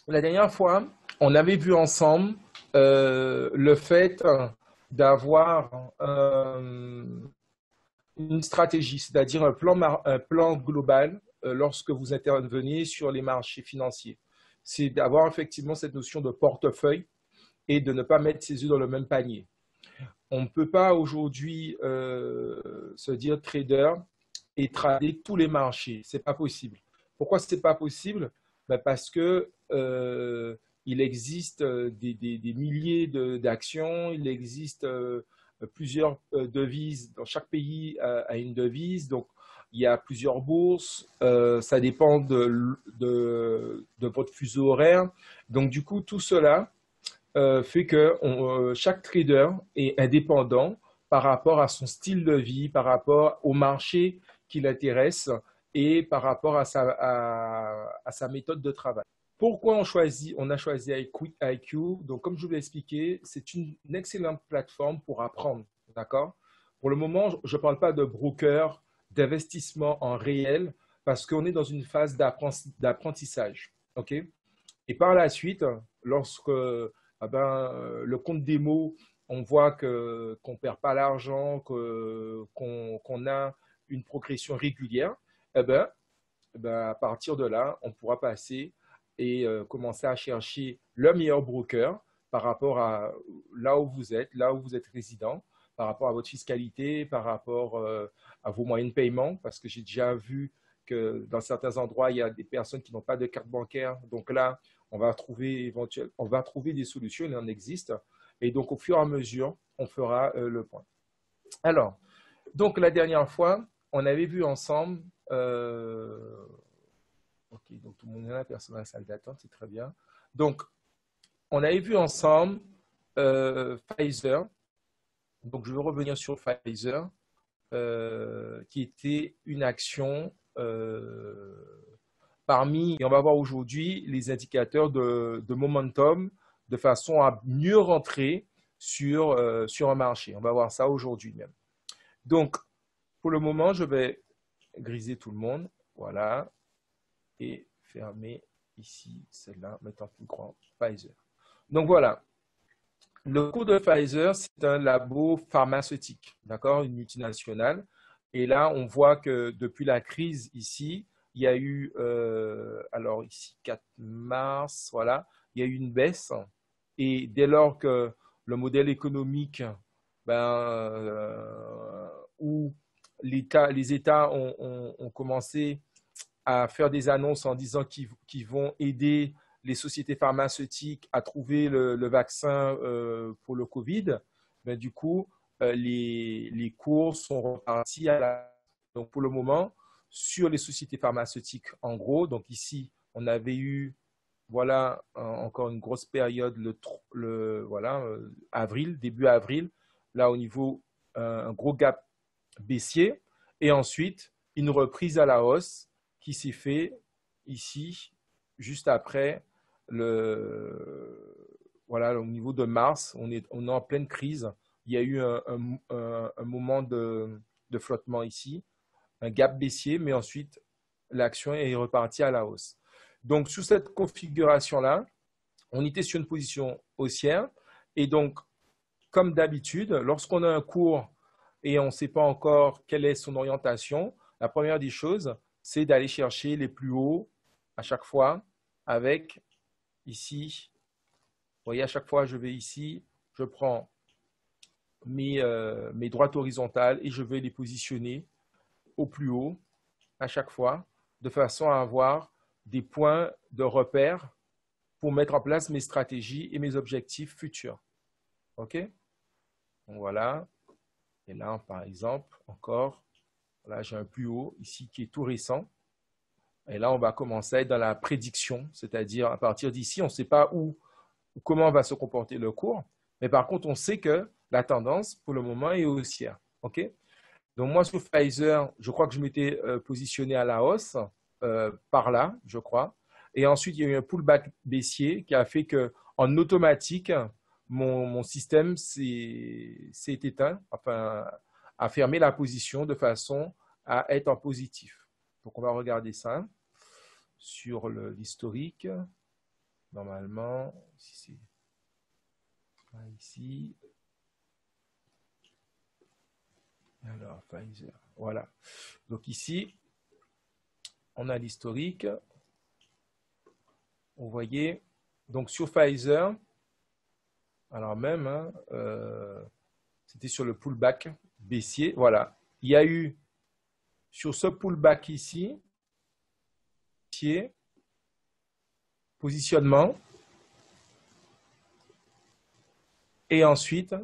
La dernière fois, on avait vu ensemble le fait d'avoir une stratégie, c'est-à-dire un plan global lorsque vous intervenez sur les marchés financiers. C'est d'avoir effectivement cette notion de portefeuille et de ne pas mettre ses œufs dans le même panier. On ne peut pas aujourd'hui se dire trader et trader tous les marchés. C'est pas possible. Pourquoi c'est pas possible? Ben parce que il existe des milliers d'actions, il existe plusieurs devises. Dans chaque pays a une devise, donc il y a plusieurs bourses. Ça dépend de votre fuseau horaire. Donc du coup, tout cela fait que chaque trader est indépendant par rapport à son style de vie, par rapport au marché qui l'intéresse et par rapport à sa méthode de travail. Pourquoi on a choisi IQ? Donc, comme je vous l'ai expliqué, c'est une excellente plateforme pour apprendre. D'accord? Pour le moment, je ne parle pas de broker, d'investissement en réel, parce qu'on est dans une phase d'apprentissage. OK? Et par la suite, lorsque le compte démo, on voit qu'on ne perd pas l'argent, qu'on a une progression régulière, eh ben, à partir de là, on pourra passer et commencer à chercher le meilleur broker par rapport à là où vous êtes résident, par rapport à votre fiscalité, par rapport à vos moyens de paiement, parce que j'ai déjà vu que dans certains endroits, il y a des personnes qui n'ont pas de carte bancaire. Donc là, on va trouver des solutions, il en existe. Et donc, au fur et à mesure, on fera le point. Alors, donc la dernière fois, on avait vu ensemble ok, donc tout le monde est là, personne dans la salle d'attente, c'est très bien. Donc, on avait vu ensemble Pfizer. Donc, je vais revenir sur Pfizer, qui était une action parmi, et on va voir aujourd'hui les indicateurs de momentum de façon à mieux rentrer sur un marché. On va voir ça aujourd'hui même. Donc, pour le moment, je vais griser tout le monde. Voilà. Et fermer ici celle-là, mettre en plus grand Pfizer. Donc voilà, le cours de Pfizer, c'est un labo pharmaceutique, d'accord, une multinationale. Et là, on voit que depuis la crise ici, il y a eu, alors ici, 4 mars, voilà, il y a eu une baisse. Et dès lors que le modèle économique, où les États ont commencé à faire des annonces en disant qu'ils vont aider les sociétés pharmaceutiques à trouver le vaccin pour le Covid, ben, du coup, les cours sont repartis à la... Donc, pour le moment, sur les sociétés pharmaceutiques, en gros, donc ici, on avait eu, voilà, encore une grosse période, voilà, avril, début avril, là, au niveau, un gros gap baissier, et ensuite, une reprise à la hausse qui s'est fait ici, juste après voilà, au niveau de mars, on est en pleine crise. Il y a eu un moment de flottement ici, un gap baissier, mais ensuite, l'action est repartie à la hausse. Donc, sous cette configuration-là, on était sur une position haussière. Et donc, comme d'habitude, lorsqu'on a un cours et on ne sait pas encore quelle est son orientation, la première des choses, c'est d'aller chercher les plus hauts à chaque fois avec ici. Vous voyez, à chaque fois, je vais ici, je prends mes droites horizontales et je vais les positionner au plus haut à chaque fois, de façon à avoir des points de repère pour mettre en place mes stratégies et mes objectifs futurs. OK? Donc voilà. Et là, par exemple, encore, là, j'ai un plus haut ici qui est tout récent. Et là, on va commencer à être dans la prédiction, c'est-à-dire à partir d'ici, on ne sait pas où ou comment va se comporter le cours, mais par contre, on sait que la tendance, pour le moment, est haussière. OK? Donc, moi, sur Pfizer, je crois que je m'étais positionné à la hausse, par là, je crois. Et ensuite, il y a eu un pullback baissier qui a fait qu'en automatique, mon système s'est éteint, enfin, a fermé la position de façon à être en positif. Donc, on va regarder ça sur l'historique. Normalement, ici. Alors, Pfizer, voilà. Donc ici, on a l'historique. Vous voyez, donc sur Pfizer, alors même, hein, c'était sur le pullback baissier, voilà. Il y a eu, sur ce pullback ici, positionnement, et ensuite,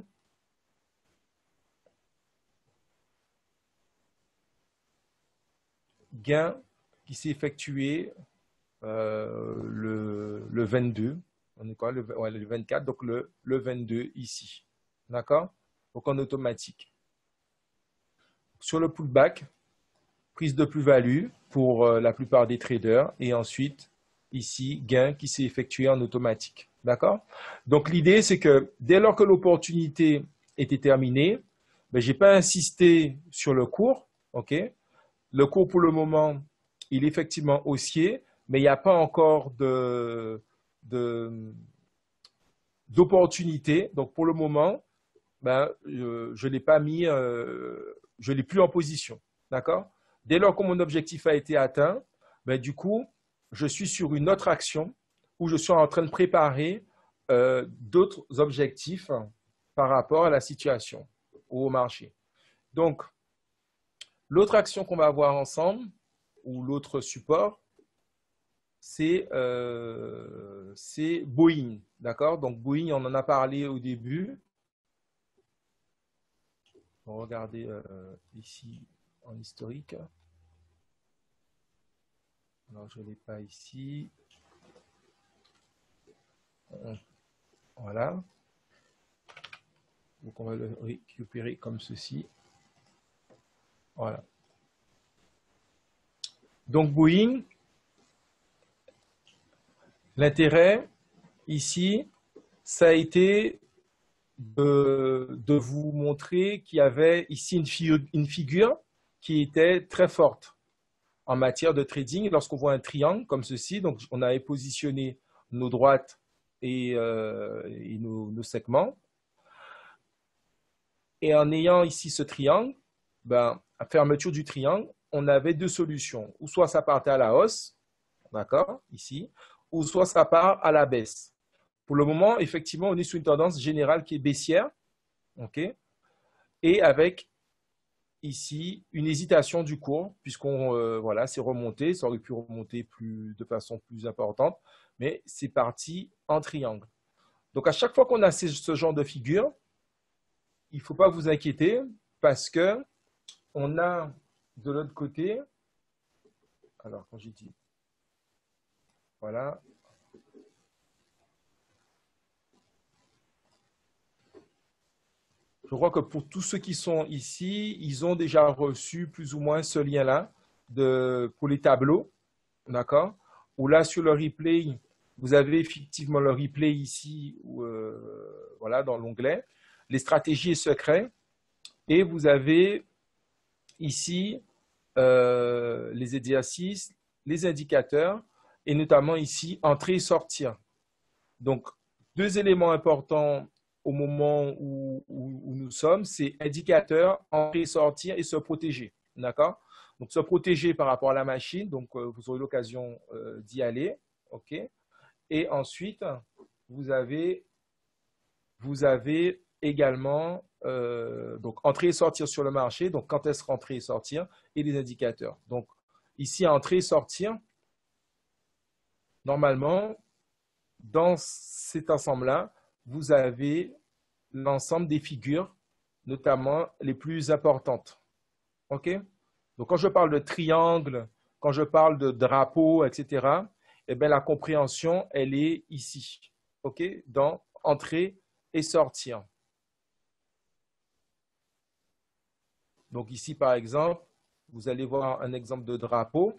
gain qui s'est effectué le 22. On est quoi, le 24, donc le 22 ici. D'accord? Donc en automatique. Sur le pullback, prise de plus-value pour la plupart des traders. Et ensuite, ici, gain qui s'est effectué en automatique. D'accord? Donc l'idée, c'est que dès lors que l'opportunité était terminée, ben, je n'ai pas insisté sur le cours. OK? Le cours, pour le moment, il est effectivement haussier, mais il n'y a pas encore d'opportunité. Donc, pour le moment, ben, je ne l'ai pas mis, je ne l'ai plus en position. D'accord? Dès lors que mon objectif a été atteint, ben, du coup, je suis sur une autre action où je suis en train de préparer d'autres objectifs par rapport à la situation ou au marché. Donc, l'autre action qu'on va voir ensemble, ou l'autre support, c'est Boeing. D'accord? Donc, Boeing, on en a parlé au début. On va regarder ici en historique. Alors, je ne l'ai pas ici. Voilà. Donc, on va le récupérer comme ceci. Voilà. Donc, Boeing, l'intérêt ici, ça a été de vous montrer qu'il y avait ici une figure qui était très forte en matière de trading. Lorsqu'on voit un triangle comme ceci, donc on avait positionné nos droites et nos segments. Et en ayant ici ce triangle, ben, à fermeture du triangle, on avait deux solutions. Ou soit ça partait à la hausse, d'accord, ici, ou soit ça part à la baisse. Pour le moment, effectivement, on est sur une tendance générale qui est baissière, ok, et avec ici une hésitation du cours, puisqu'on voilà, c'est remonté, ça aurait pu remonter de façon plus importante, mais c'est parti en triangle. Donc à chaque fois qu'on a ce genre de figure, il ne faut pas vous inquiéter parce que on a de l'autre côté, alors quand j'ai dit, voilà, je crois que pour tous ceux qui sont ici, ils ont déjà reçu plus ou moins ce lien-là pour les tableaux, d'accord? Ou là sur le replay, vous avez effectivement le replay ici, voilà, dans l'onglet, les stratégies et secrets, et vous avez ici les exercices, les indicateurs, et notamment ici, entrer et sortir. Donc, deux éléments importants au moment où nous sommes, c'est indicateur, entrer et sortir et se protéger. D'accord? Donc, se protéger par rapport à la machine, donc vous aurez l'occasion d'y aller. OK? Et ensuite, vous avez également donc entrer et sortir sur le marché, donc quand est-ce rentrer et sortir, et les indicateurs. Donc, ici, entrer et sortir, normalement, dans cet ensemble-là, vous avez l'ensemble des figures, notamment les plus importantes. OK? Donc, quand je parle de triangle, quand je parle de drapeau, etc., eh bien, la compréhension, elle est ici. OK? Dans entrer et sortir. Donc, ici, par exemple, vous allez voir un exemple de drapeau.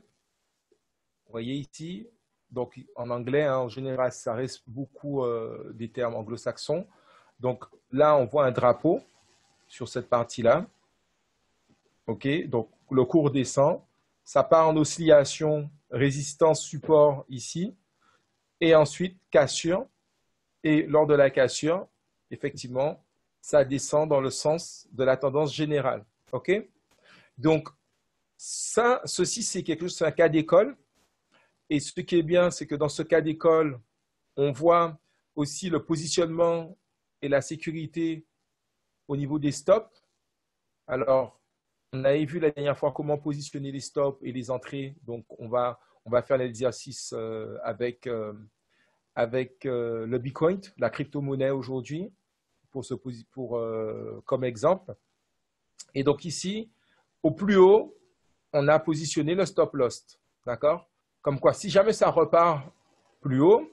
Vous voyez ici, donc en anglais, hein, en général, ça reste beaucoup des termes anglo-saxons. Donc là, on voit un drapeau sur cette partie-là. OK, donc le cours descend. Ça part en oscillation, résistance, support ici. et ensuite cassure. Et lors de la cassure, effectivement, ça descend dans le sens de la tendance générale. OK? Donc, ceci, c'est quelque chose, c'est un cas d'école. Et ce qui est bien, c'est que dans ce cas d'école, on voit aussi le positionnement et la sécurité au niveau des stops. Alors, on avait vu la dernière fois comment positionner les stops et les entrées. Donc, on va faire l'exercice avec le Bitcoin, la crypto-monnaie aujourd'hui, comme exemple. Et donc ici, au plus haut, on a positionné le stop loss. D'accord? Comme quoi, si jamais ça repart plus haut,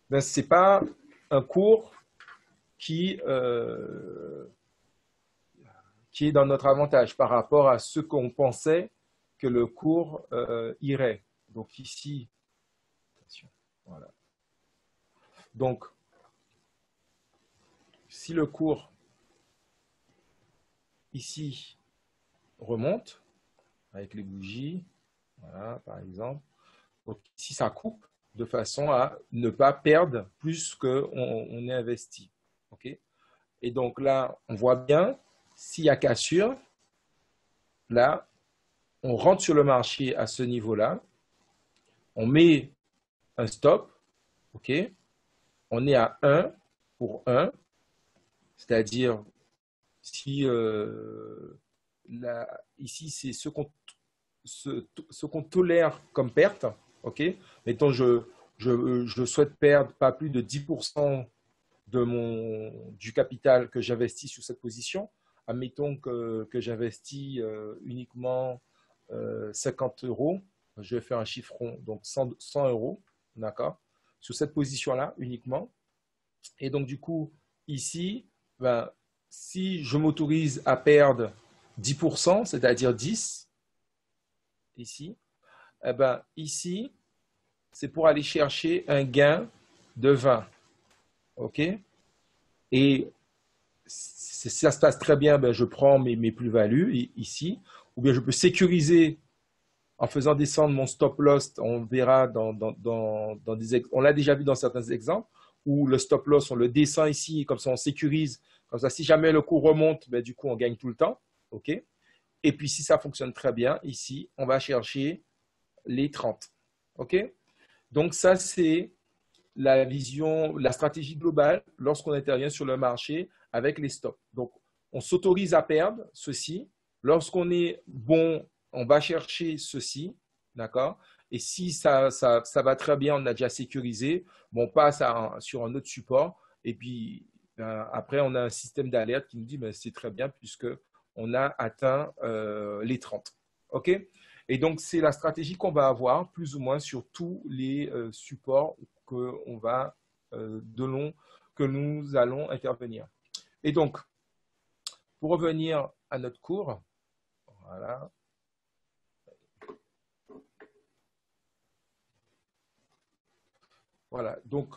ben, ce n'est pas un cours qui est dans notre avantage par rapport à ce qu'on pensait que le cours irait. Donc ici, voilà. Donc, si le cours ici remonte, avec les bougies, voilà, par exemple, donc ici ça coupe de façon à ne pas perdre plus qu'on est investi. Okay? Et donc là, on voit bien, s'il y a cassure, là, on rentre sur le marché à ce niveau-là, on met un stop, ok, on est à 1 pour 1, c'est-à-dire si ici c'est ce qu'on tolère comme perte, ok, mettons je souhaite perdre pas plus de 10% du capital que j'investis sur cette position. Admettons que j'investis uniquement 50 euros, je vais faire un chiffre rond, donc 100 euros, d'accord, sur cette position-là uniquement. Et donc, du coup, ici, ben, si je m'autorise à perdre 10%, c'est-à-dire 10, ici, eh ben, ici, c'est pour aller chercher un gain de 20. OK? Et si ça se passe très bien, ben, je prends mes plus-values ici, ou bien je peux sécuriser en faisant descendre mon stop loss. On verra on l'a déjà vu dans certains exemples, où le stop loss, on le descend ici, comme ça on sécurise. Comme ça, si jamais le cours remonte, ben, du coup, on gagne tout le temps. OK? Et puis, si ça fonctionne très bien, ici, on va chercher les 30. OK? Donc, ça, c'est la vision, la stratégie globale lorsqu'on intervient sur le marché avec les stops. Donc, on s'autorise à perdre ceci. Lorsqu'on est bon, on va chercher ceci, d'accord? Et si ça va très bien, on a déjà sécurisé, bon, on passe sur un autre support. Et puis, après, on a un système d'alerte qui nous dit, ben, c'est très bien puisqu'on a atteint les 30. OK? Et donc, c'est la stratégie qu'on va avoir plus ou moins sur tous les supports que nous allons intervenir. Et donc, pour revenir à notre cours, voilà. Voilà, donc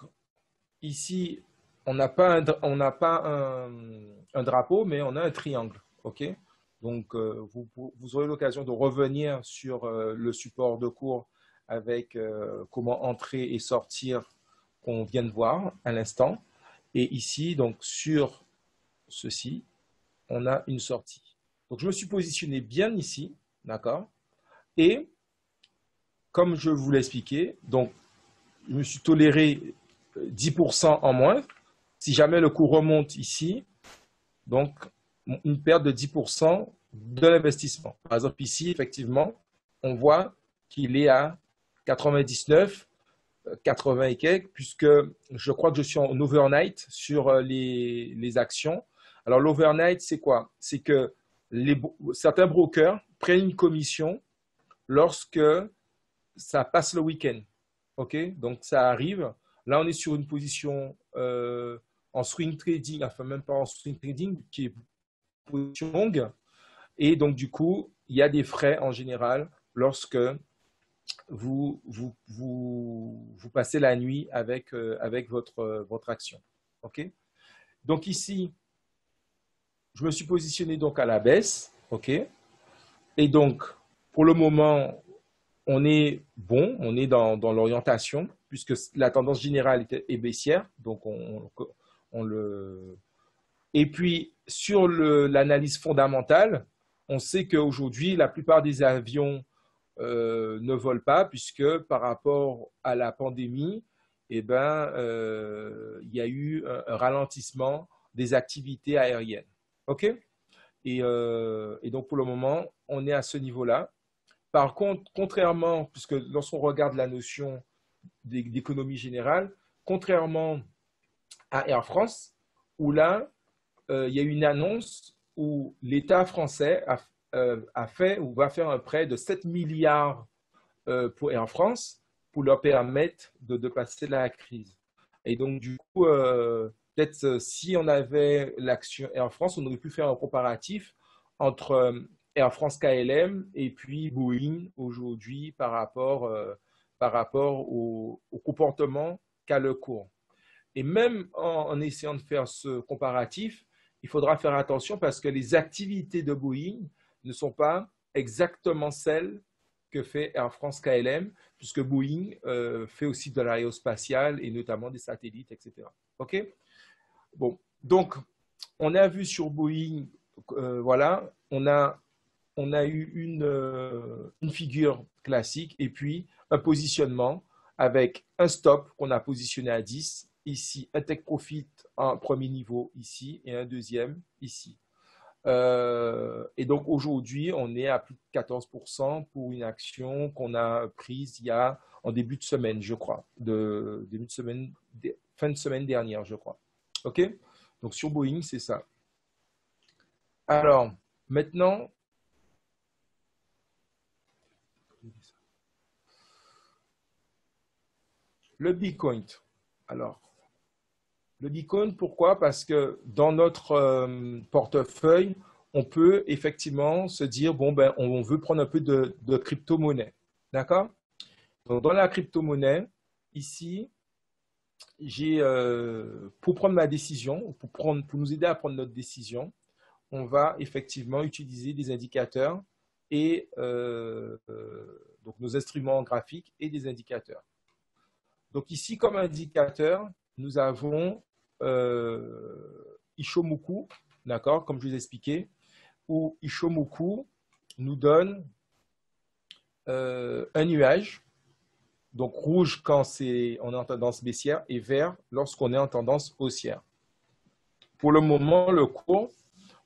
ici, on n'a pas un drapeau, mais on a un triangle. OK? Donc, vous aurez l'occasion de revenir sur le support de cours avec comment entrer et sortir qu'on vient de voir à l'instant. Et ici, donc sur ceci, on a une sortie. Donc, je me suis positionné bien ici, d'accord? Et comme je vous l'ai expliqué, donc, je me suis toléré 10% en moins. Si jamais le cours remonte ici, donc une perte de 10% de l'investissement. Par exemple, ici, effectivement, on voit qu'il est à 99, 80 et quelques, puisque je crois que je suis en overnight sur les actions. Alors, l'overnight, c'est quoi? C'est que certains brokers prennent une commission lorsque ça passe le week-end. OK? Donc, ça arrive. Là, on est sur une position en swing trading, enfin, même pas en swing trading, qui est position longue. Et donc, du coup, il y a des frais en général lorsque vous passez la nuit avec votre action. OK? Donc, ici, je me suis positionné donc à la baisse. OK? Et donc, pour le moment, on est bon, on est dans l'orientation. puisque la tendance générale est baissière. Donc, Et puis, sur l'analyse fondamentale, on sait qu'aujourd'hui, la plupart des avions ne volent pas, puisque par rapport à la pandémie, eh ben, il y a eu un ralentissement des activités aériennes. OK? Et donc, pour le moment, on est à ce niveau-là. Par contre, contrairement, puisque lorsqu'on regarde la notion d'économie générale, contrairement à Air France, où là, il y a eu une annonce où l'État français a fait ou va faire un prêt de 7 milliards pour Air France pour leur permettre de passer la crise. Et donc, du coup, peut-être si on avait l'action Air France, on aurait pu faire un comparatif entre Air France KLM et puis Boeing aujourd'hui par rapport au comportement qu'a le cours. Et même en essayant de faire ce comparatif, il faudra faire attention parce que les activités de Boeing ne sont pas exactement celles que fait Air France KLM, puisque Boeing fait aussi de l'aérospatial et notamment des satellites, etc. OK? Bon, donc, on a vu sur Boeing, voilà, on a eu une figure classique et puis un positionnement avec un stop qu'on a positionné à 10, ici un take profit en premier niveau ici et un deuxième ici. Et donc aujourd'hui, on est à plus de 14% pour une action qu'on a prise en début de semaine, je crois, début de semaine, fin de semaine dernière, je crois. OK? Donc sur Boeing, c'est ça. Alors, maintenant, le Bitcoin. Alors, le Bitcoin, pourquoi? Parce que dans notre portefeuille, on peut effectivement se dire, bon, ben, on veut prendre un peu de crypto-monnaie. D'accord? Donc, dans la crypto-monnaie, ici, pour prendre ma décision, pour nous aider à prendre notre décision, on va effectivement utiliser des indicateurs et donc nos instruments graphiques et des indicateurs. Donc ici, comme indicateur, nous avons Ishomoku, d'accord, comme je vous ai expliqué, où Ishomoku nous donne un nuage, donc rouge quand on est en tendance baissière et vert lorsqu'on est en tendance haussière. Pour le moment, le cours,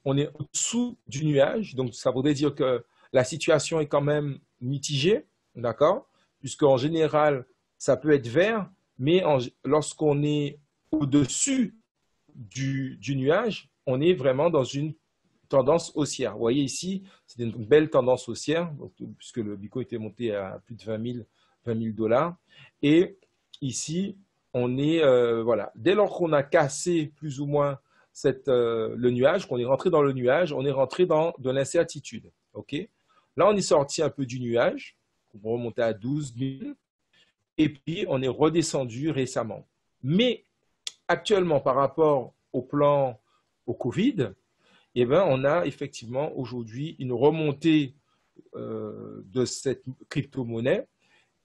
on est au-dessous du nuage, donc ça voudrait dire que la situation est quand même mitigée, d'accord, puisqu'en général, ça peut être vert, mais lorsqu'on est au-dessus du nuage, on est vraiment dans une tendance haussière. Vous voyez ici, c'est une belle tendance haussière, donc, puisque le Bitcoin était monté à plus de 20 000 $. Et ici, on est, voilà, dès lors qu'on a cassé plus ou moins le nuage, qu'on est rentré dans le nuage, on est rentré dans de l'incertitude. Okay? Là, on est sorti un peu du nuage, on remontait à 12 000, et puis on est redescendu récemment. Mais actuellement, par rapport au Covid, eh ben, on a effectivement aujourd'hui une remontée de cette crypto-monnaie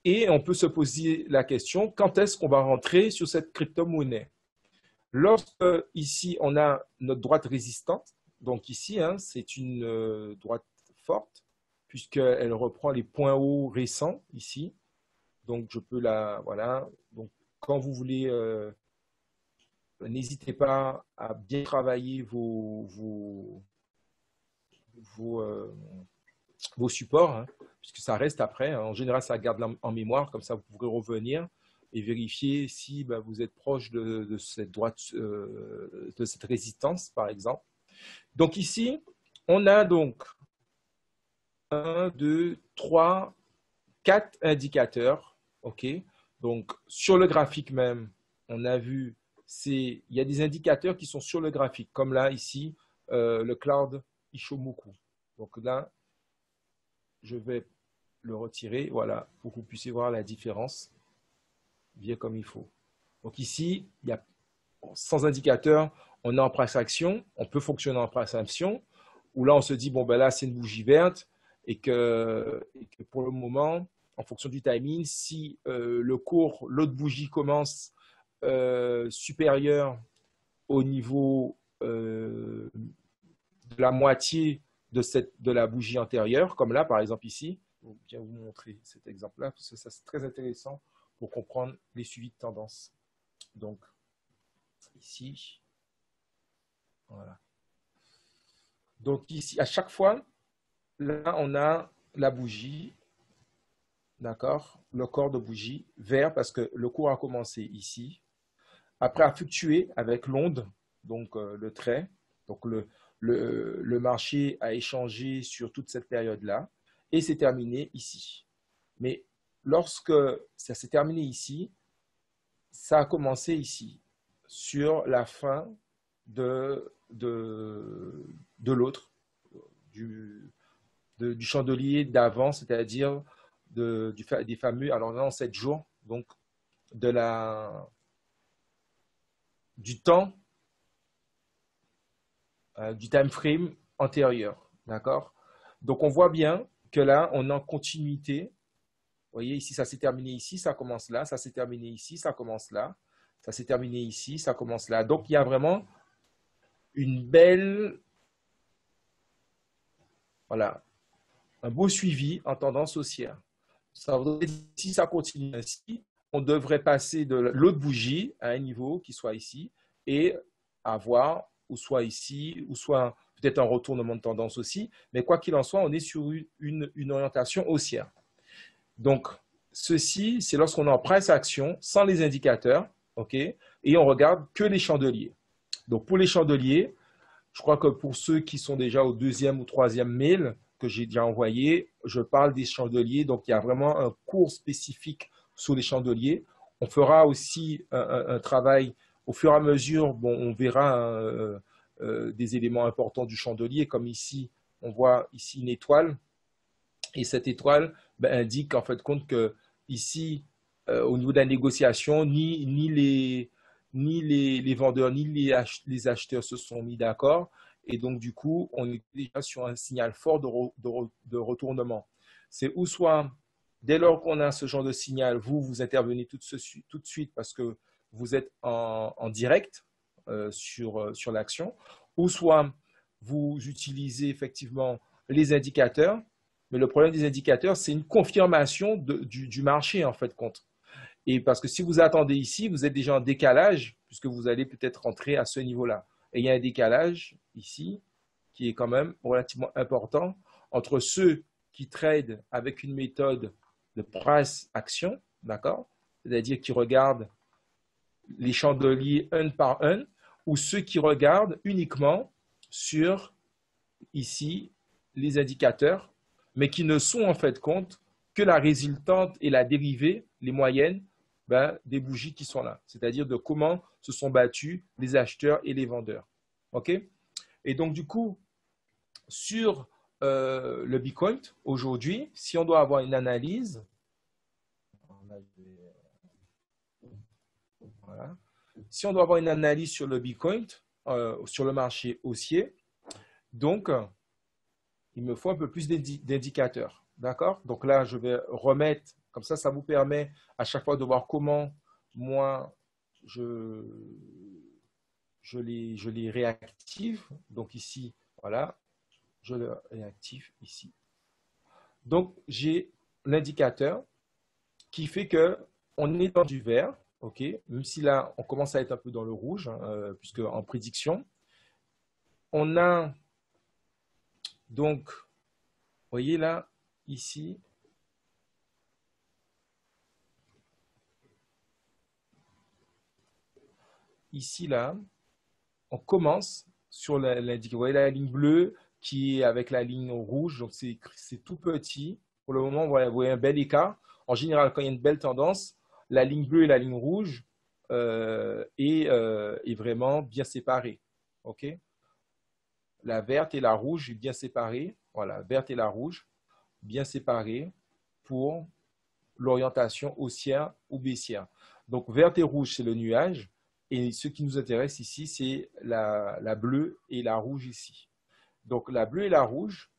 et on peut se poser la question, quand est-ce qu'on va rentrer sur cette crypto-monnaie? Lorsque ici, on a notre droite résistante, donc ici, hein, c'est une droite forte puisqu'elle reprend les points hauts récents ici. Donc, je peux voilà. Donc, quand vous voulez, n'hésitez pas à bien travailler vos supports, hein, puisque ça reste après. Hein. En général, ça garde en mémoire, comme ça, vous pourrez revenir et vérifier si vous êtes proche de cette droite, de cette résistance, par exemple. Donc ici, on a donc 1, 2, 3, 4 indicateurs. OK? Donc, sur le graphique même, on a vu, il y a des indicateurs qui sont sur le graphique, comme là, ici, le Cloud Ishomoku. Donc là, je vais le retirer, voilà, pour que vous puissiez voir la différence bien comme il faut. Donc ici, il y a, sans indicateur, on est en price action, on peut fonctionner en price action, où là, on se dit, bon, ben là, c'est une bougie verte, et que pour le moment, en fonction du timing, si l'autre bougie commence supérieur au niveau de la moitié de la bougie antérieure, comme là, par exemple ici. Je vais bien vous montrer cet exemple-là, parce que ça, c'est très intéressant pour comprendre les suivis de tendance. Donc, ici, voilà. Donc, ici, à chaque fois, là, on a la bougie, d'accord, le corps de bougie vert, parce que le cours a commencé ici. Après, a fluctué avec l'onde, donc le trait. Donc, le marché a échangé sur toute cette période-là et c'est terminé ici. Mais lorsque ça s'est terminé ici, ça a commencé ici, sur la fin de l'autre, du chandelier d'avant, c'est-à-dire des fameux, alors là, en 7 jours, donc du temps, du time frame antérieur. D'accord? Donc, on voit bien que là, on est en continuité. Vous voyez, ici, ça s'est terminé ici, ça commence là. Ça s'est terminé ici, ça commence là. Ça s'est terminé ici, ça commence là. Donc, il y a vraiment une belle, voilà, un beau suivi en tendance haussière. Ça voudrait dire, si ça continue ainsi, on devrait passer de l'autre bougie à un niveau qui soit ici et avoir ou soit ici, ou soit peut-être un retournement de tendance aussi. Mais quoi qu'il en soit, on est sur une orientation haussière. Donc, ceci, c'est lorsqu'on est en price action sans les indicateurs, ok, et on regarde que les chandeliers. Donc, pour les chandeliers, je crois que pour ceux qui sont déjà au deuxième ou troisième mail que j'ai déjà envoyé, je parle des chandeliers. Donc, il y a vraiment un cours spécifique sur les chandeliers. On fera aussi un travail au fur et à mesure. Bon, on verra des éléments importants du chandelier, comme ici, on voit ici une étoile. Et cette étoile indique en fait compte que ici, au niveau de la négociation, ni les vendeurs ni les acheteurs se sont mis d'accord. Et donc, du coup, on est déjà sur un signal fort de retournement. C'est ou soit, dès lors qu'on a ce genre de signal, vous intervenez tout de suite parce que vous êtes en direct sur l'action, ou soit vous utilisez effectivement les indicateurs. Mais le problème des indicateurs, c'est une confirmation du marché, en fait, compte. Et parce que si vous attendez ici, vous êtes déjà en décalage, puisque vous allez peut-être rentrer à ce niveau-là. Et il y a un décalage ici, qui est quand même relativement important, entre ceux qui tradent avec une méthode de price action, d'accord? C'est-à-dire qui regardent les chandeliers un par un, ou ceux qui regardent uniquement sur, ici, les indicateurs, mais qui ne sont en fait compte que la résultante et la dérivée, les moyennes, des bougies qui sont là. C'est-à-dire de comment se sont battus les acheteurs et les vendeurs. OK? Et donc, du coup, sur le Bitcoin, aujourd'hui, si on doit avoir une analyse, voilà. Si on doit avoir une analyse sur le Bitcoin, sur le marché haussier, donc, il me faut un peu plus d'indicateurs. D'accord? Donc là, je vais remettre, comme ça vous permet à chaque fois de voir comment moi, je les réactive. Donc ici, voilà, je le réactive ici. Donc, j'ai l'indicateur qui fait qu'on est dans du vert, ok, même si là, on commence à être un peu dans le rouge, hein, puisque en prédiction, on a donc, vous voyez là, ici, là, on commence sur l'indicateur. Vous voyez la ligne bleue qui est avec la ligne rouge, donc c'est tout petit. Pour le moment, vous voyez un bel écart. En général, quand il y a une belle tendance, la ligne bleue et la ligne rouge est vraiment bien séparée. OK? La verte et la rouge bien séparées. Voilà, verte et la rouge bien séparées pour l'orientation haussière ou baissière. Donc, verte et rouge, c'est le nuage. Et ce qui nous intéresse ici, c'est la bleue et la rouge ici. Donc, la bleue et la rouge,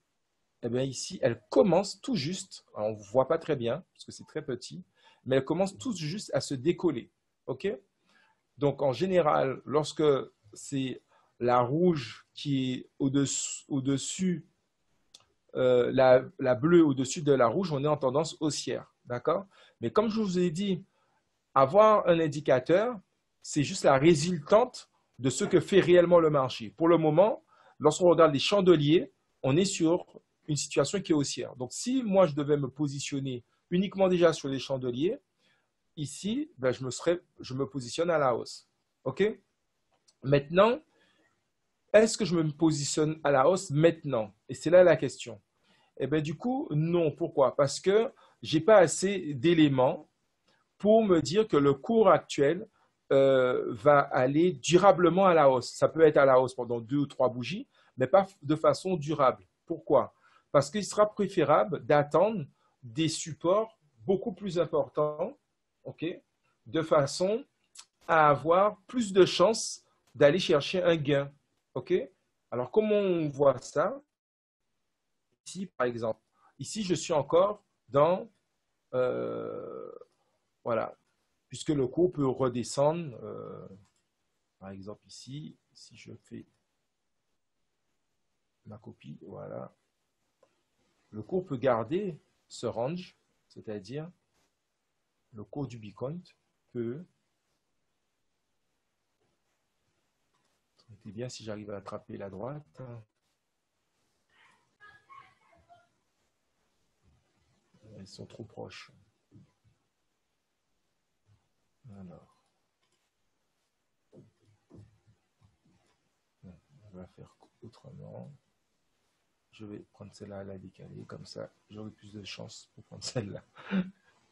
eh bien ici, elle commence tout juste, on ne voit pas très bien, parce que c'est très petit, mais elle commence tout juste à se décoller. OK? Donc, en général, lorsque c'est la rouge qui est au-dessus, la bleue au-dessus de la rouge, on est en tendance haussière. D'accord? Mais comme je vous ai dit, avoir un indicateur, c'est juste la résultante de ce que fait réellement le marché. Pour le moment, lorsqu'on regarde les chandeliers, on est sur une situation qui est haussière. Donc, si moi, je devais me positionner uniquement déjà sur les chandeliers, ici, ben, je me positionne à la hausse. OK? Maintenant, est-ce que je me positionne à la hausse maintenant? Et c'est là la question. Eh bien, du coup, non. Pourquoi? Parce que je n'ai pas assez d'éléments pour me dire que le cours actuel va aller durablement à la hausse. Ça peut être à la hausse pendant 2 ou 3 bougies, mais pas de façon durable. Pourquoi? Parce qu'il sera préférable d'attendre des supports beaucoup plus importants, ok, de façon à avoir plus de chances d'aller chercher un gain. Ok? Alors, comment on voit ça? Ici, par exemple, ici, je suis encore dans, euh, voilà, puisque le cours peut redescendre. Par exemple, ici, si je fais ma copie, voilà, le cours peut garder ce range, c'est-à-dire le cours du Bitcoin peut, c'est bien si j'arrive à attraper la droite, elles sont trop proches. Alors, on va faire autrement. Je vais prendre celle-là à la décaler, comme ça j'aurai plus de chance pour prendre celle-là.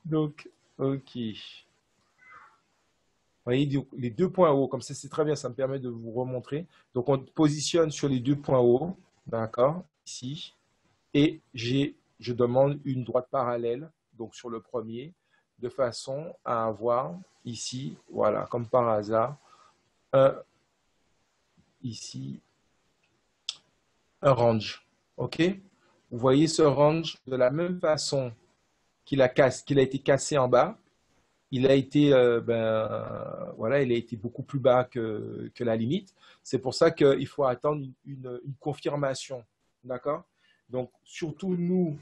Donc, ok. Vous voyez les 2 points hauts, comme ça c'est très bien, ça me permet de vous remontrer. Donc on positionne sur les 2 points hauts, d'accord, ici, et je demande une droite parallèle, donc sur le premier, de façon à avoir ici, voilà, comme par hasard, ici, un range. OK? Vous voyez ce range de la même façon qu'il a été cassé en bas. Il a été, voilà, il a été beaucoup plus bas que la limite. C'est pour ça qu'il faut attendre une confirmation. D'accord? Donc, surtout nous,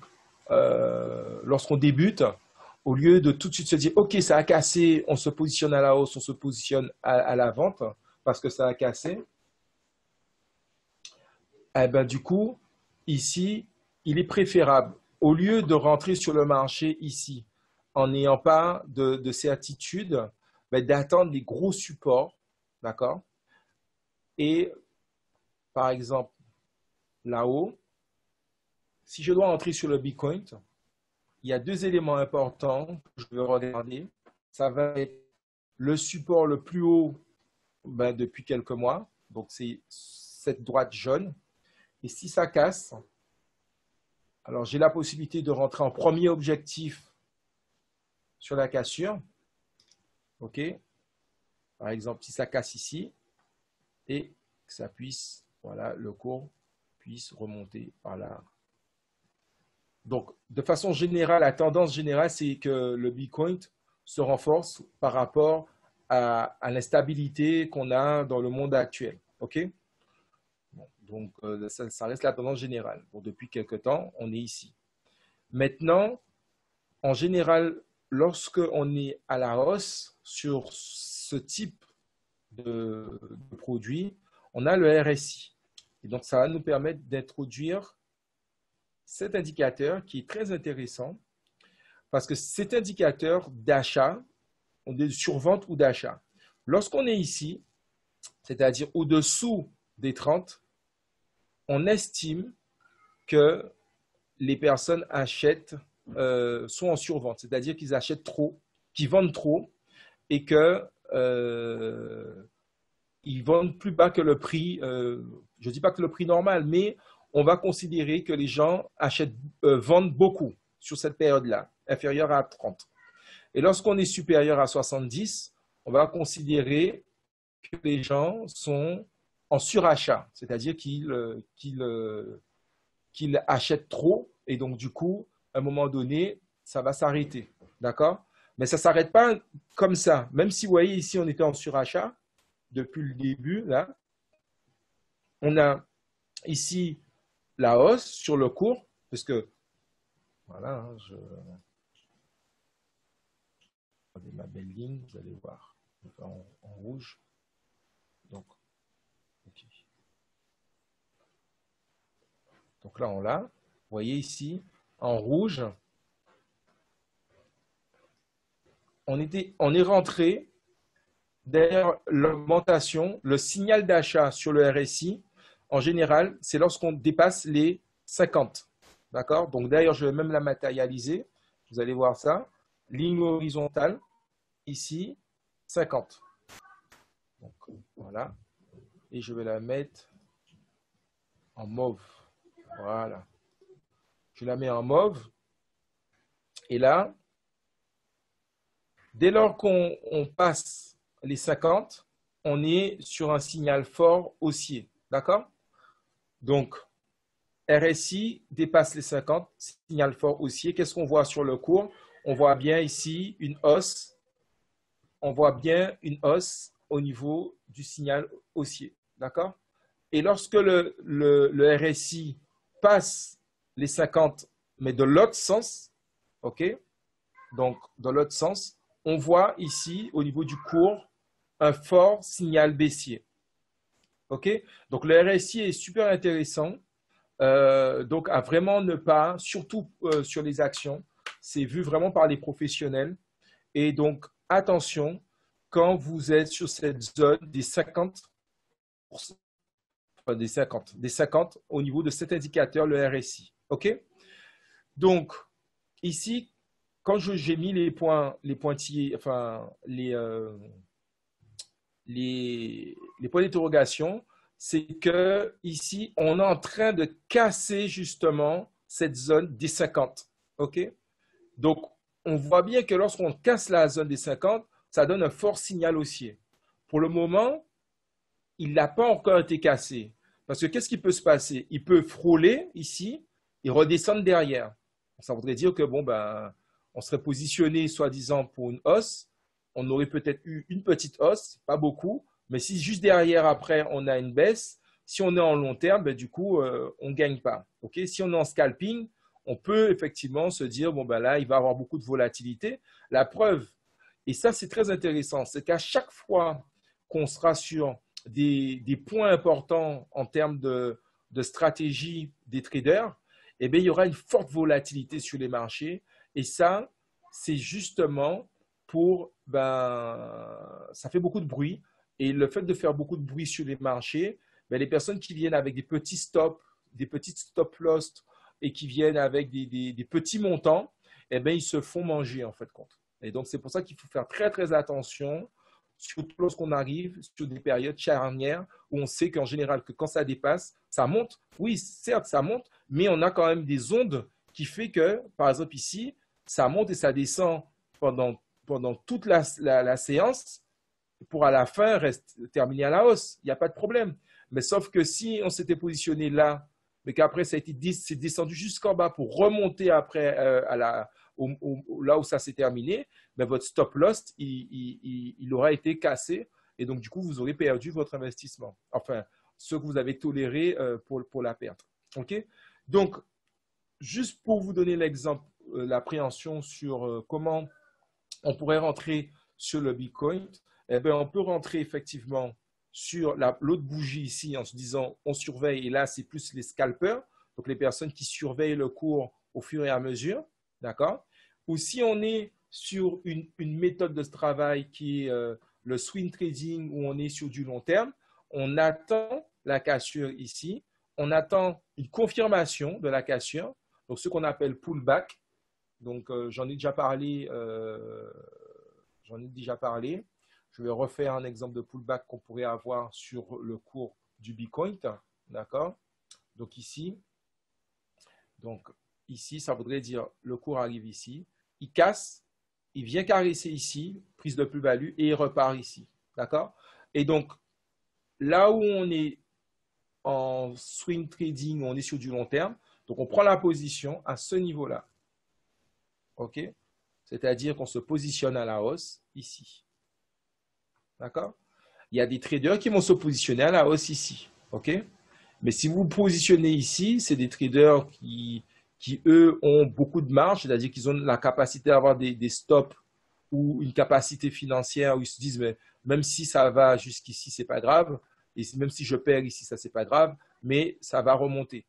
lorsqu'on débute, au lieu de tout de suite se dire, OK, ça a cassé, on se positionne à la hausse, on se positionne à la vente parce que ça a cassé, eh ben, du coup, ici, il est préférable, au lieu de rentrer sur le marché ici, en n'ayant pas de certitude, ben, d'attendre les gros supports, d'accord? Et par exemple, là-haut, si je dois entrer sur le Bitcoin, il y a 2 éléments importants que je vais regarder. Ça va être le support le plus haut ben, depuis quelques mois, donc c'est cette droite jaune. Et si ça casse, alors j'ai la possibilité de rentrer en premier objectif sur la cassure. OK? Par exemple, si ça casse ici et que ça puisse, voilà, le cours puisse remonter par là. Donc, de façon générale, la tendance générale, c'est que le Bitcoin se renforce par rapport à l'instabilité qu'on a dans le monde actuel. OK? Bon, donc, ça reste la tendance générale. Bon, depuis quelques temps, on est ici. Maintenant, en général, lorsqu'on est à la hausse sur ce type de produit, on a le RSI. Et donc, ça va nous permettre d'introduire cet indicateur qui est très intéressant parce que cet indicateur d'achat, on est de survente ou d'achat. Lorsqu'on est ici, c'est-à-dire au-dessous des 30, on estime que les personnes achètent, sont en survente, c'est-à-dire qu'ils achètent trop, qu'ils vendent trop et que ils vendent plus bas que le prix. Je ne dis pas que le prix normal, mais on va considérer que les gens vendent beaucoup sur cette période-là, inférieure à 30. Et lorsqu'on est supérieur à 70, on va considérer que les gens sont en surachat, c'est-à-dire qu'ils qu'il achète trop et donc du coup, à un moment donné, ça va s'arrêter. D'accord? Mais ça ne s'arrête pas comme ça. Même si vous voyez ici, on était en surachat depuis le début, là, on a ici la hausse sur le cours, parce que, voilà, hein, regardez ma belle ligne, vous allez voir, en rouge. Donc, okay. Donc là, on l'a. Vous voyez ici, en rouge, on est rentré derrière l'augmentation, le signal d'achat sur le RSI, en général, c'est lorsqu'on dépasse les 50. D'accord? Donc d'ailleurs, je vais même la matérialiser. Vous allez voir ça. Ligne horizontale, ici, 50. Donc voilà. Et je vais la mettre en mauve. Voilà. Je la mets en mauve. Et là, dès lors qu'on passe les 50, on est sur un signal fort haussier. D'accord? Donc, RSI dépasse les 50, signal fort haussier. Qu'est-ce qu'on voit sur le cours? On voit bien ici une hausse. On voit bien une hausse au niveau du signal haussier. D'accord? Et lorsque le RSI passe les 50, mais de l'autre sens, ok? Donc, dans l'autre sens, on voit ici, au niveau du cours, un fort signal baissier. OK? Donc, le RSI est super intéressant. Donc, à vraiment ne pas, surtout sur les actions, c'est vu vraiment par les professionnels. Et donc, attention, quand vous êtes sur cette zone des 50, des 50 au niveau de cet indicateur, le RSI. OK? Donc, ici, quand j'ai mis les pointillés, enfin, les points d'interrogation, c'est que ici, on est en train de casser justement cette zone des 50. OK? Donc, on voit bien que lorsqu'on casse la zone des 50, ça donne un fort signal haussier. Pour le moment, il n'a pas encore été cassé. Parce que qu'est-ce qui peut se passer? Il peut frôler ici et redescendre derrière. Ça voudrait dire que, bon, ben, on serait positionné soi-disant pour une hausse. On aurait peut-être eu une petite hausse, pas beaucoup. Mais si juste derrière, après, on a une baisse, si on est en long terme, ben, du coup, on ne gagne pas. Okay? Si on est en scalping, on peut effectivement se dire, bon, ben là, il va y avoir beaucoup de volatilité. La preuve, et ça, c'est très intéressant, c'est qu'à chaque fois qu'on sera sur des points importants en termes de stratégie des traders, eh bien, il y aura une forte volatilité sur les marchés. Et ça, c'est justement pour, ça fait beaucoup de bruit. Et le fait de faire beaucoup de bruit sur les marchés, ben, les personnes qui viennent avec des petits stops, des petites stop loss et qui viennent avec des petits montants, eh bien, ils se font manger en fait compte. Et donc, c'est pour ça qu'il faut faire très, très attention, surtout lorsqu'on arrive sur des périodes charnières où on sait qu'en général, que quand ça dépasse, ça monte. Oui, certes, ça monte, mais on a quand même des ondes qui fait que, par exemple ici, ça monte et ça descend pendant toute la séance pour à la fin terminer à la hausse. Il n'y a pas de problème. Mais sauf que si on s'était positionné là, mais qu'après ça a été descendu jusqu'en bas pour remonter après là où ça s'est terminé, ben votre stop loss, il aura été cassé et donc du coup, vous aurez perdu votre investissement. Enfin, ce que vous avez toléré pour la perte. OK? Donc, juste pour vous donner l'exemple, l'appréhension sur comment on pourrait rentrer sur le Bitcoin, eh bien, on peut rentrer effectivement sur l'autre bougie ici en se disant on surveille, et là, c'est plus les scalpers, donc les personnes qui surveillent le cours au fur et à mesure, d'accord? Ou si on est sur une méthode de travail qui est le swing trading, où on est sur du long terme, on attend la cassure ici, on attend une confirmation de la cassure, donc ce qu'on appelle pullback. Donc, j'en ai déjà parlé. Je vais refaire un exemple de pullback qu'on pourrait avoir sur le cours du Bitcoin. D'accord? Donc ici, ça voudrait dire le cours arrive ici, il casse, il vient caresser ici, prise de plus-value, et il repart ici. D'accord? Et donc, là où on est en swing trading, on est sur du long terme, Donc, on prend la position à ce niveau-là. OK? C'est-à-dire qu'on se positionne à la hausse ici. D'accord? Il y a des traders qui vont se positionner à la hausse ici. OK? Mais si vous vous positionnez ici, c'est des traders qui, eux, ont beaucoup de marge, c'est-à-dire qu'ils ont la capacité d'avoir des stops ou une capacité financière où ils se disent, mais même si ça va jusqu'ici, c'est pas grave, et même si je perds ici, ça c'est pas grave, mais ça va remonter.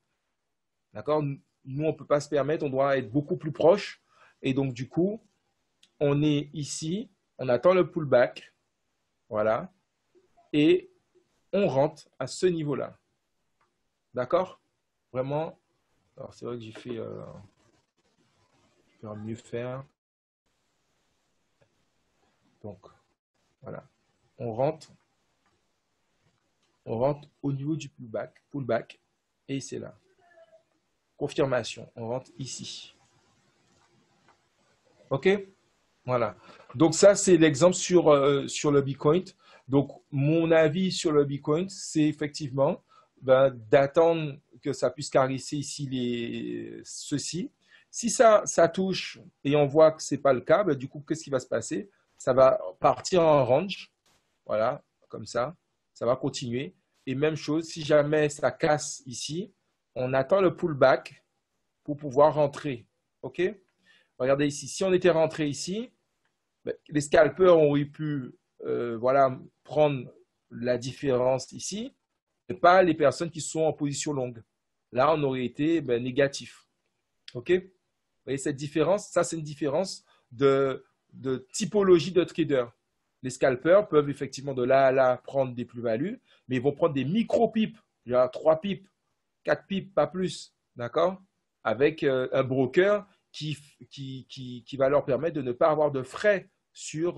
D'accord? Nous, on ne peut pas se permettre, on doit être beaucoup plus proche, et donc du coup, on est ici, on attend le pullback, voilà, et on rentre à ce niveau-là. D'accord? Vraiment, alors c'est vrai que j'ai fait, je vais mieux faire. Donc, voilà, on rentre au niveau du pullback, et c'est là. Confirmation, on rentre ici. OK? Voilà. Donc ça, c'est l'exemple sur le Bitcoin. Donc, mon avis sur le Bitcoin, c'est effectivement d'attendre que ça puisse caresser ici ceci. Si ça touche et on voit que ce n'est pas le cas, du coup, qu'est-ce qui va se passer? Ça va partir en range. Voilà, comme ça. Ça va continuer. Et même chose, si jamais ça casse ici, on attend le pullback pour pouvoir rentrer. OK? Regardez ici. Si on était rentré ici, les scalpers auraient pu voilà, prendre la différence ici, mais pas les personnes qui sont en position longue. Là, on aurait été négatif. OK? Vous voyez cette différence? Ça, c'est une différence de typologie de trader. Les scalpers peuvent effectivement de là à là prendre des plus-values, mais ils vont prendre des micro-pipes, genre 3 pipes, 4 pipes, pas plus. D'accord? Avec un broker qui va leur permettre de ne pas avoir de frais sur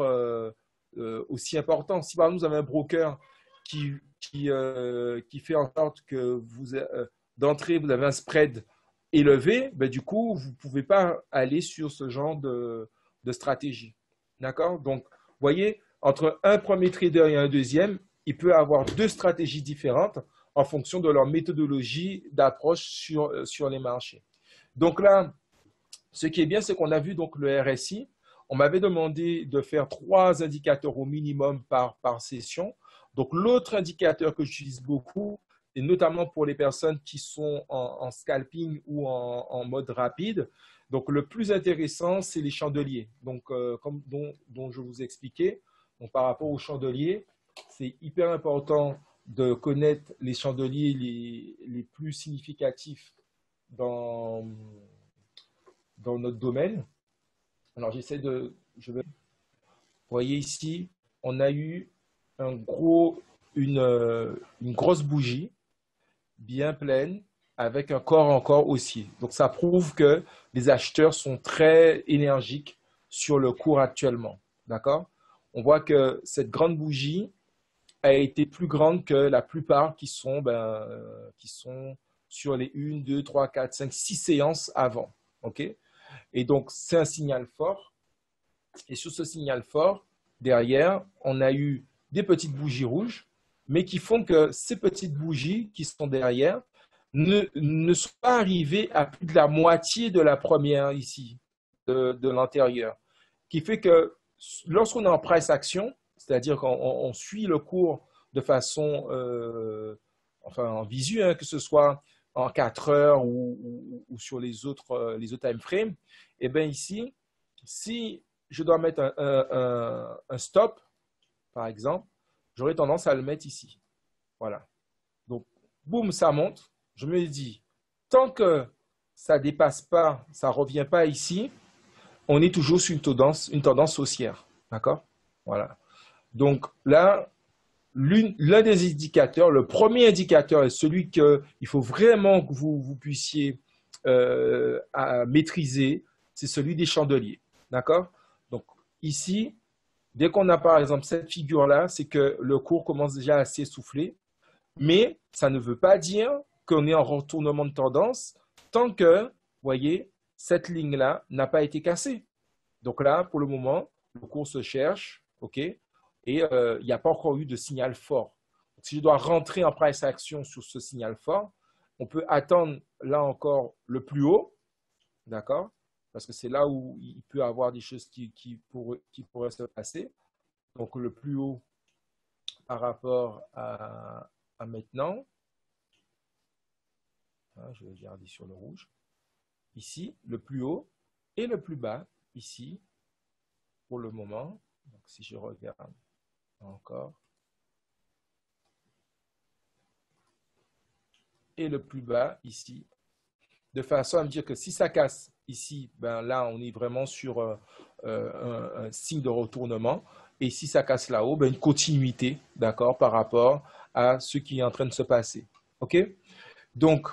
aussi important. Si par exemple vous avez un broker qui fait en sorte que d'entrée vous avez un spread élevé, du coup vous ne pouvez pas aller sur ce genre de stratégie. D'accord? Donc, vous voyez, entre un premier trader et un deuxième, il peut avoir deux stratégies différentes en fonction de leur méthodologie d'approche sur les marchés. Donc là, ce qui est bien, c'est qu'on a vu donc le RSI. On m'avait demandé de faire 3 indicateurs au minimum par session. Donc l'autre indicateur que j'utilise beaucoup, et notamment pour les personnes qui sont en scalping ou en mode rapide, donc le plus intéressant, c'est les chandeliers. Donc comme dont je vous expliquais, donc par rapport aux chandeliers, c'est hyper important de connaître les chandeliers les plus significatifs dans notre domaine. Alors, vous voyez ici, on a eu une grosse bougie bien pleine avec un corps encore haussier. Donc, ça prouve que les acheteurs sont très énergiques sur le cours actuellement. D'accord? On voit que cette grande bougie a été plus grande que la plupart qui sont sur les 1, 2, 3, 4, 5, 6 séances avant. OK? Et donc, c'est un signal fort. Et sur ce signal fort, derrière, on a eu des petites bougies rouges, mais qui font que ces petites bougies qui sont derrière ne sont pas arrivées à plus de la moitié de la première ici, de l'intérieur. Qui fait que lorsqu'on est en price action, c'est-à-dire qu'on suit le cours de façon en visu, que ce soit en 4 heures ou sur les autres time frames, et bien ici, si je dois mettre un stop, par exemple, j'aurais tendance à le mettre ici. Voilà. Donc, boum, ça monte. Je me dis, tant que ça ne dépasse pas, ça ne revient pas ici, on est toujours sur une tendance haussière. D'accord? Voilà. Donc là, l'un des indicateurs, le premier indicateur est celui qu'il faut vraiment que vous puissiez maîtriser, c'est celui des chandeliers. D'accord? Donc ici, dès qu'on a par exemple cette figure-là, c'est que le cours commence déjà à s'essouffler, mais ça ne veut pas dire qu'on est en retournement de tendance tant que, vous voyez, cette ligne-là n'a pas été cassée. Donc là, pour le moment, le cours se cherche, OK, et il n'y a pas encore eu de signal fort. Donc, si je dois rentrer en price action sur ce signal fort, on peut attendre là encore le plus haut, d'accord? Parce que c'est là où il peut y avoir des choses qui pourraient se passer. Donc le plus haut par rapport à maintenant. Je vais garder sur le rouge. Ici, le plus haut et le plus bas, ici, pour le moment. Donc si je regarde encore. Et le plus bas, ici. De façon à me dire que si ça casse ici, ben là, on est vraiment sur un signe de retournement. Et si ça casse là-haut, ben une continuité, d'accord, par rapport à ce qui est en train de se passer. OK? Donc,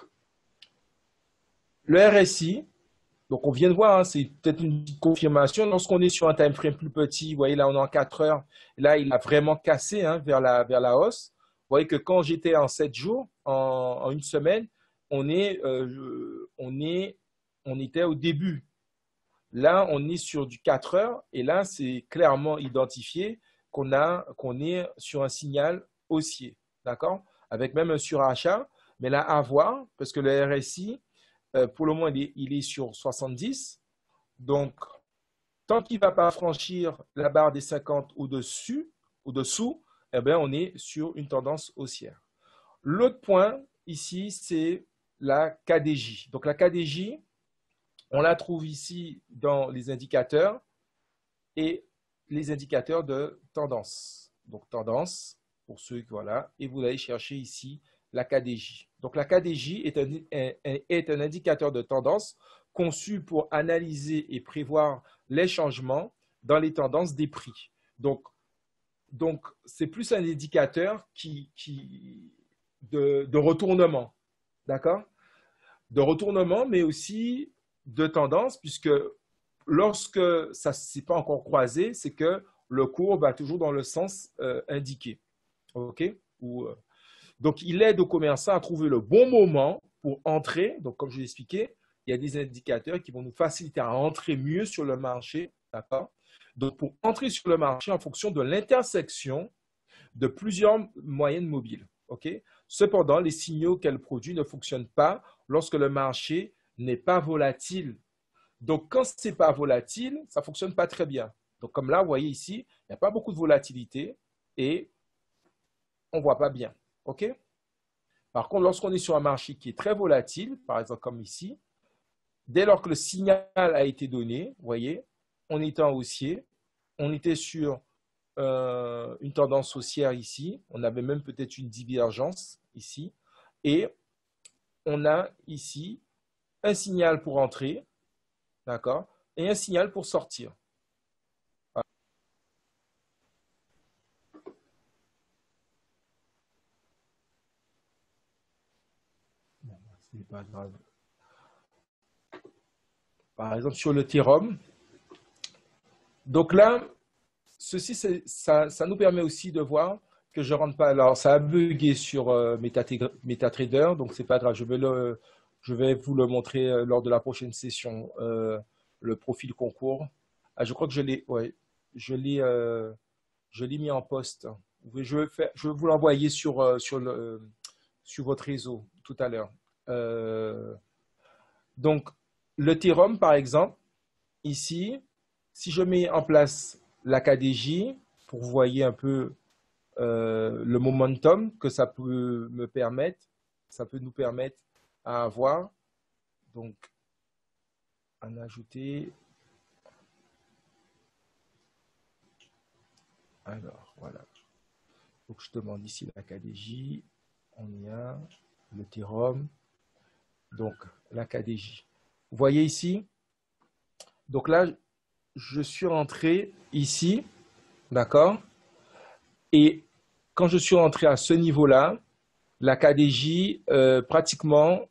le RSI, donc on vient de voir, hein, c'est peut-être une petite confirmation. Lorsqu'on est sur un time frame plus petit, vous voyez, là, on est en 4 heures. Là, il a vraiment cassé hein, vers la hausse. Vous voyez que quand j'étais en 7 jours, en une semaine, on était au début. Là, on est sur du 4 heures et là, c'est clairement identifié qu'on est sur un signal haussier, d'accord? Avec même un surachat, mais là, à voir, parce que le RSI, pour le moment, il est sur 70. Donc, tant qu'il ne va pas franchir la barre des 50 au-dessous, eh bien, on est sur une tendance haussière. L'autre point ici, c'est la KDJ. Donc, la KDJ, on la trouve ici dans les indicateurs et les indicateurs de tendance. Donc, tendance, pour ceux qui voilà, et vous allez chercher ici la KDJ. Donc, la KDJ est un indicateur de tendance conçu pour analyser et prévoir les changements dans les tendances des prix. Donc c'est plus un indicateur de retournement, d'accord? De retournement, mais aussi de tendance, puisque lorsque ça ne s'est pas encore croisé, c'est que le cours va toujours dans le sens indiqué. OK? Donc, il aide aux commerçants à trouver le bon moment pour entrer. Donc, comme je l'ai expliqué, il y a des indicateurs qui vont nous faciliter à entrer mieux sur le marché. D'accord? Donc, pour entrer sur le marché en fonction de l'intersection de plusieurs moyennes mobiles. OK? Cependant, les signaux qu'elle produit ne fonctionnent pas lorsque le marché n'est pas volatile. Donc, quand ce n'est pas volatile, ça ne fonctionne pas très bien. Donc, comme là, vous voyez ici, il n'y a pas beaucoup de volatilité et on ne voit pas bien. OK? Par contre, lorsqu'on est sur un marché qui est très volatile, par exemple comme ici, dès lors que le signal a été donné, vous voyez, on était en haussier, on était sur une tendance haussière ici, on avait même peut-être une divergence ici, et on a ici un signal pour entrer, d'accord, et un signal pour sortir. Ce n'est pas grave. Par exemple, sur le Ethereum. Donc là, ceci, ça nous permet aussi de voir que je ne rentre pas. Alors, ça a bugué sur MetaTrader, donc ce n'est pas grave. Je vais vous le montrer lors de la prochaine session, le profil concours. Ah, je crois que je l'ai mis en poste. Je vais vous l'envoyer sur votre réseau tout à l'heure. Donc, l'Ethereum, par exemple, ici, si je mets en place la KDJ, pour vous voyez un peu le momentum que ça peut me permettre, ça peut nous permettre à avoir. Donc, en ajouter. Alors, voilà. Donc, je demande ici la KDJ. On y a l'Ethereum. Donc, la KDJ. Vous voyez ici? Donc là, je suis rentré ici, d'accord? Et quand je suis rentré à ce niveau-là, la KDJ pratiquement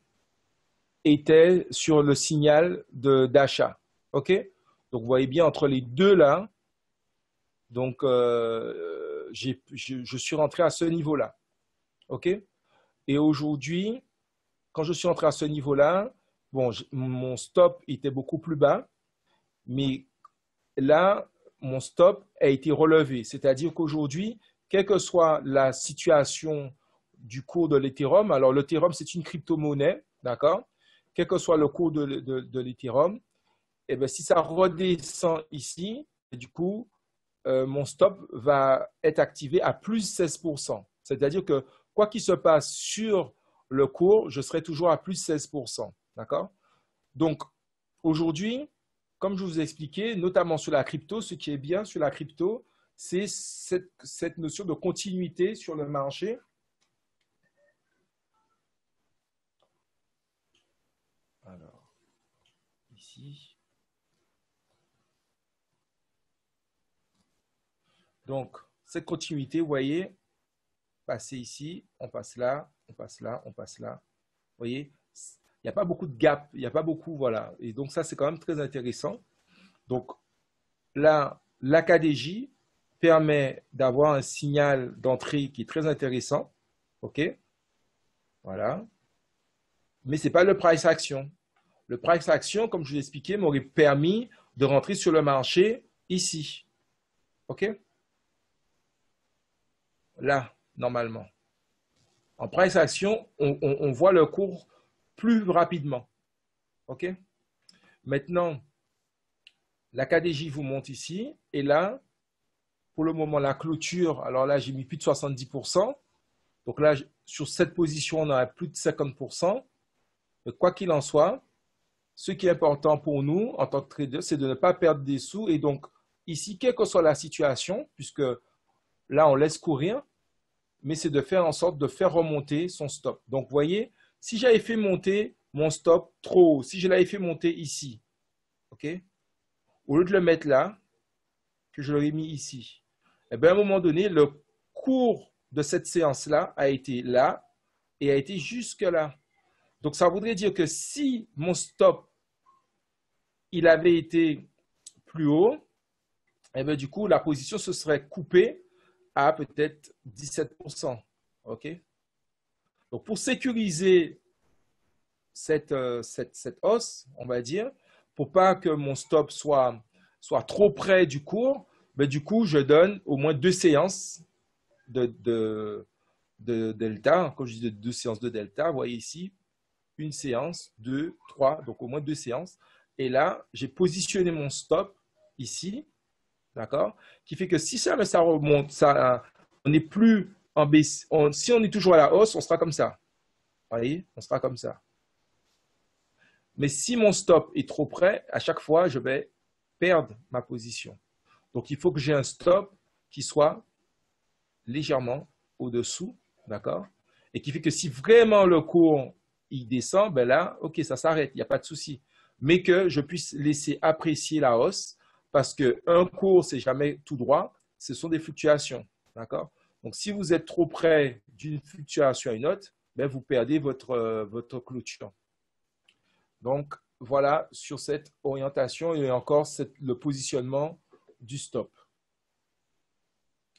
était sur le signal d'achat. OK? Donc, vous voyez bien entre les deux là, donc je suis rentré à ce niveau-là. OK? Et aujourd'hui, quand je suis rentré à ce niveau-là, bon, mon stop était beaucoup plus bas, mais là, mon stop a été relevé. C'est-à-dire qu'aujourd'hui, quelle que soit la situation du cours de l'Ethereum. Alors, l'Ethereum, c'est une crypto-monnaie, d'accord? Quel que soit le cours de l'Ethereum, eh bien, si ça redescend ici, du coup, mon stop va être activé à plus 16%. C'est-à-dire que quoi qu'il se passe sur le cours, je serai toujours à plus 16%. D'accord? Donc, aujourd'hui, comme je vous ai expliqué, notamment sur la crypto, ce qui est bien sur la crypto, c'est cette notion de continuité sur le marché. Alors, ici. Donc, cette continuité, vous voyez, passer ici, on passe là, on passe là, on passe là. Vous voyez, il n'y a pas beaucoup de gap, il n'y a pas beaucoup, voilà. Et donc, ça, c'est quand même très intéressant. Donc, là, l'AKDJ permet d'avoir un signal d'entrée qui est très intéressant. OK? Voilà. Mais ce n'est pas le price action. Le price action, comme je vous l'ai expliqué, m'aurait permis de rentrer sur le marché ici. OK? Là, normalement. En price action, on voit le cours plus rapidement. OK? Maintenant, la KDJ vous monte ici. Et là, pour le moment, la clôture, alors là, j'ai mis plus de 70%. Donc là, sur cette position, on a plus de 50%. Mais quoi qu'il en soit, ce qui est important pour nous, en tant que trader, c'est de ne pas perdre des sous. Et donc, ici, quelle que soit la situation, puisque là, on laisse courir, mais c'est de faire en sorte de faire remonter son stop. Donc, vous voyez, si j'avais fait monter mon stop trop haut, si je l'avais fait monter ici, OK, au lieu de le mettre là, que je l'aurais mis ici, eh bien, à un moment donné, le cours de cette séance-là a été là et a été jusque là. Donc, ça voudrait dire que si mon stop, il avait été plus haut, eh bien, du coup, la position se serait coupée à peut-être 17%. OK? Donc, pour sécuriser cette hausse, on va dire, pour pas que mon stop soit trop près du cours, ben, du coup, je donne au moins 2 séances de delta. Quand je dis 2 séances de delta, vous voyez ici, une séance, 2, 3, donc au moins 2 séances. Et là, j'ai positionné mon stop ici, d'accord, qui fait que si ça remonte, on n'est plus en baisse. Si on est toujours à la hausse, on sera comme ça. Vous voyez, on sera comme ça. Mais si mon stop est trop près, à chaque fois, je vais perdre ma position. Donc, il faut que j'ai un stop qui soit légèrement au-dessous, d'accord? Et qui fait que si vraiment le cours il descend, ben là, ok, ça s'arrête, il n'y a pas de souci. Mais que je puisse laisser apprécier la hausse, parce qu'un cours, c'est jamais tout droit, ce sont des fluctuations, d'accord? Donc, si vous êtes trop près d'une fluctuation à une autre, ben, vous perdez votre clôture. Donc, voilà sur cette orientation et encore le positionnement du stop.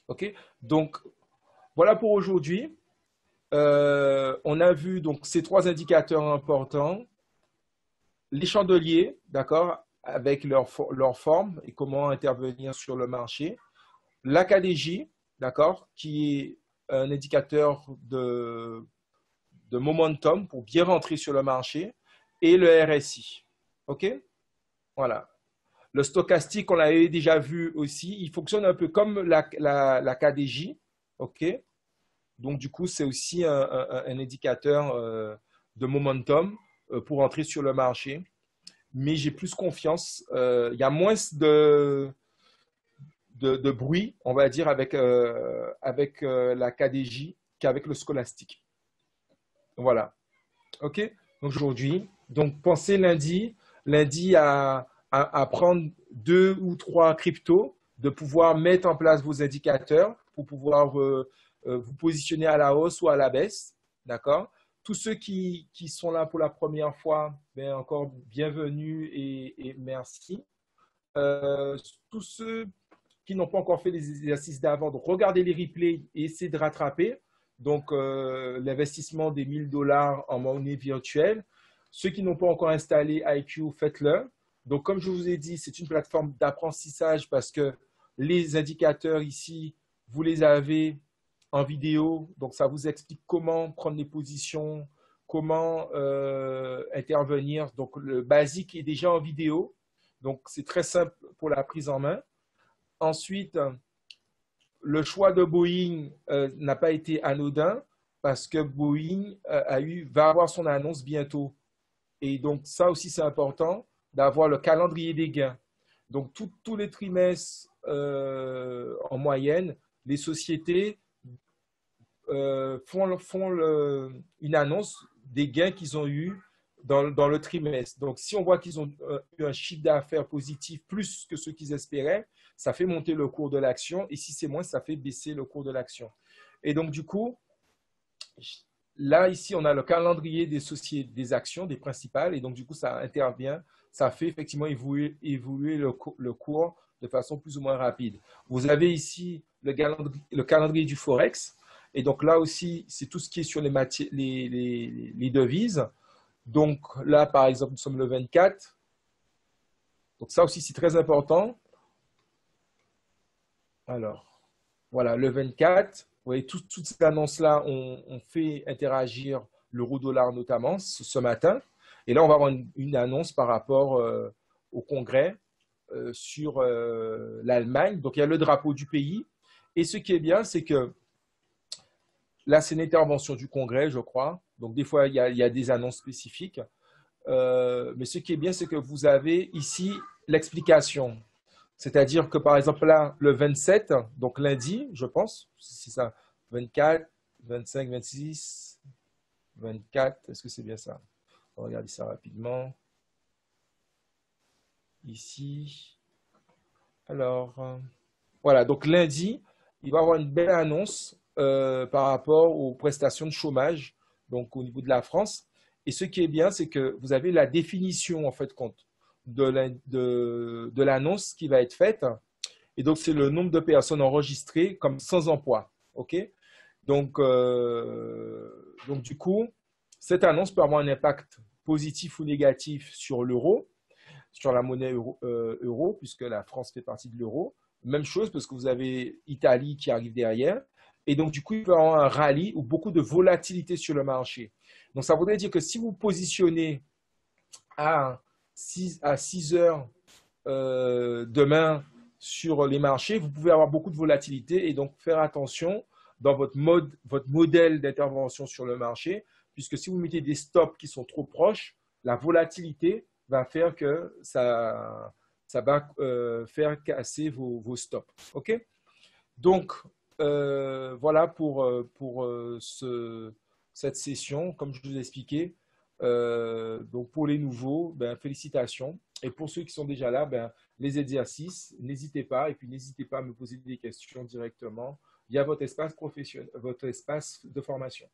OK? Donc, voilà pour aujourd'hui. On a vu donc ces 3 indicateurs importants. Les chandeliers, d'accord, avec leur forme et comment intervenir sur le marché. L'AKDJ, d'accord, qui est un indicateur de momentum pour bien rentrer sur le marché. Et le RSI. OK? Voilà. Le stochastique, on l'avait déjà vu aussi, il fonctionne un peu comme la KDJ. OK? Donc, du coup, c'est aussi un indicateur de momentum pour entrer sur le marché. Mais j'ai plus confiance. Il y a moins de bruit, on va dire, avec la KDJ qu'avec le scolastique. Voilà. OK? Donc, aujourd'hui, donc pensez lundi à prendre 2 ou 3 cryptos, de pouvoir mettre en place vos indicateurs pour pouvoir vous positionner à la hausse ou à la baisse. D'accord? Tous ceux qui sont là pour la première fois, ben encore bienvenue et merci. Tous ceux qui n'ont pas encore fait les exercices d'avant, donc regardez les replays et essayez de rattraper. Donc, l'investissement des $1000 en monnaie virtuelle. Ceux qui n'ont pas encore installé IQ, faites-le. Donc, comme je vous ai dit, c'est une plateforme d'apprentissage parce que les indicateurs ici, vous les avez en vidéo. Donc, ça vous explique comment prendre les positions, comment intervenir. Donc, le basique est déjà en vidéo. Donc, c'est très simple pour la prise en main. Ensuite, le choix de Boeing n'a pas été anodin parce que Boeing va avoir son annonce bientôt. Et donc, ça aussi, c'est important d'avoir le calendrier des gains. Donc, tous les trimestres, en moyenne, les sociétés font une annonce des gains qu'ils ont eus dans le trimestre. Donc, si on voit qu'ils ont eu un chiffre d'affaires positif plus que ce qu'ils espéraient, ça fait monter le cours de l'action. Et si c'est moins, ça fait baisser le cours de l'action. Et donc, du coup, là, ici, on a le calendrier des sociétés, des actions, des principales. Et donc, du coup, ça intervient. Ça fait effectivement évoluer le cours de façon plus ou moins rapide. Vous avez ici le calendrier du Forex. Et donc, là aussi, c'est tout ce qui est sur les devises. Donc, là, par exemple, nous sommes le 24. Donc, ça aussi, c'est très important. Alors, voilà, le 24. Vous voyez, toutes ces annonces-là ont fait interagir l'euro-dollar notamment ce matin. Et là, on va avoir une annonce par rapport au Congrès sur l'Allemagne. Donc, il y a le drapeau du pays. Et ce qui est bien, c'est que là, c'est une intervention du Congrès, je crois. Donc, des fois, il y a des annonces spécifiques. Mais ce qui est bien, c'est que vous avez ici l'explication. C'est-à-dire que, par exemple, là, le 27, donc lundi, je pense, c'est ça, 24, 25, 26, 24, est-ce que c'est bien ça? On va regarder ça rapidement. Ici. Alors, voilà, donc lundi, il va y avoir une belle annonce par rapport aux prestations de chômage, donc au niveau de la France. Et ce qui est bien, c'est que vous avez la définition, en fait, compte de l'annonce qui va être faite. Et donc, c'est le nombre de personnes enregistrées comme sans emploi. OK? Donc, du coup, cette annonce peut avoir un impact positif ou négatif sur l'euro, sur la monnaie euro, puisque la France fait partie de l'euro. Même chose parce que vous avez Italie qui arrive derrière. Et donc, du coup, il peut y avoir un rallye ou beaucoup de volatilité sur le marché. Donc, ça voudrait dire que si vous positionnez à 6 heures demain sur les marchés, vous pouvez avoir beaucoup de volatilité et donc faire attention dans votre modèle d'intervention sur le marché, puisque si vous mettez des stops qui sont trop proches, la volatilité va faire que ça va faire casser vos stops. OK? Donc, voilà pour cette session, comme je vous ai expliqué. Donc, pour les nouveaux, ben, félicitations. Et pour ceux qui sont déjà là, ben, les exercices, n'hésitez pas. Et puis, n'hésitez pas à me poser des questions directement via votre espace professionnel, votre espace de formation.